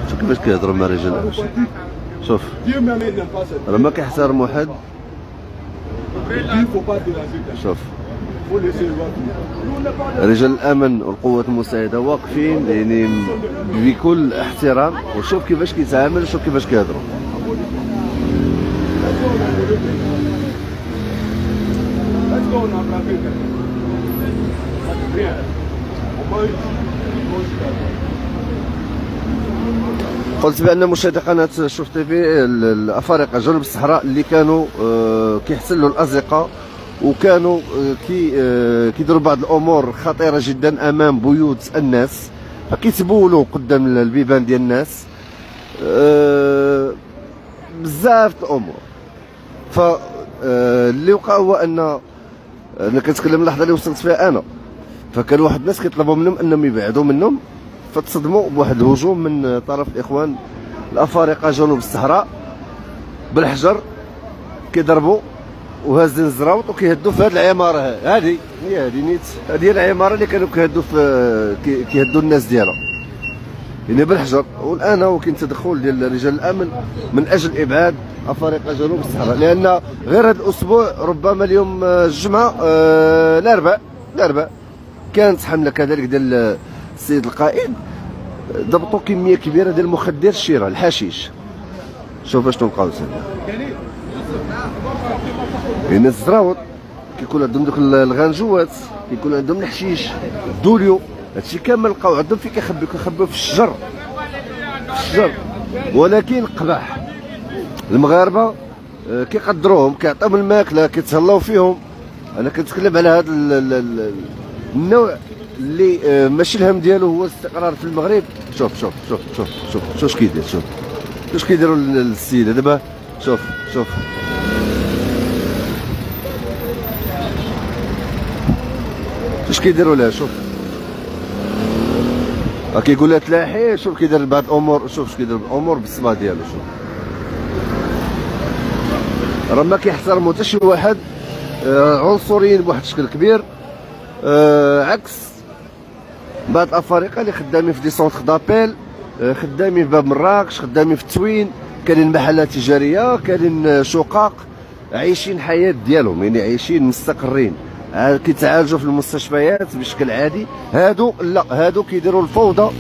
شوف كيفاش كيهضروا مع رجال الامن. شوف راه ما كيحترموا حد. شوف رجال الامن والقوات المساعده واقفين يعني بكل احترام، وشوف كيفاش كيتعامل وشوف كيفاش كيهضروا. قلت بان مشاهدي قناه شوف تيفي الافارقه جنوب الصحراء اللي كانوا كيحتلوا الازقه وكانوا كيديروا بعض الامور خطيره جدا امام بيوت الناس، فكيتبولوا قدام البيبان ديال الناس بزاف الامور. فاللي وقع هو ان انا كنتكلم اللحظه اللي وصلت فيها انا، فكان واحد الناس كيطلبوا منهم انهم يبعدوا منهم، فتصدموا بواحد الهجوم من طرف الاخوان الافارقه جنوب الصحراء بالحجر، كيضربوا وهازين الزراوط وكيهدوا في هذه العماره. هذه نيت، هذه هي العماره اللي كانوا كيهدوا الناس ديالها يعني بالحجر. والان وكاين تدخل ديال رجال الامن من اجل ابعاد افارقه جنوب الصحراء، لان غير هذا الاسبوع ربما اليوم الجمعه الاربعاء كانت حمله كذلك ديال السيد القائد، ضبطوا كميه كبيره ديال مخدر الشيره الحشيش. شوف اش تلقاو يعني الزراوط كيكون عندهم دوك الغنجوات، كيكون عندهم الحشيش، الدوليو، هادشي كامل لقاو عندهم فين كيخبيو في الشجر، ولكن قباح المغاربه كيقدروهم، كيعطيهم الماكله، كيتهلاو فيهم. انا كنتكلم على هذا النوع اللي ماشي الهم ديالو هو الاستقرار في المغرب. شوف اش كيدير، شوف اش كيديروا للسيده دابا. شوف اش كيديروا لها. شوف كيقول لها تلاحي. شوف كيدير بعض الامور، شوف اش كيدير الامور بالصبا ديالو. شوف راه ما كيحترموا حتى شي واحد، عنصريين بواحد الشكل كبير، عكس بعض الافارقه اللي خدامين في دي سونتر دابيل، خدامين في باب مراكش، خدامين في التوين، كاينين محلات تجاريه، كاينين شقق، عايشين حياه ديالهم يعني عايشين مستقرين، كيتعالجوا في المستشفيات بشكل عادي. هادو لا، هادو كيديروا الفوضى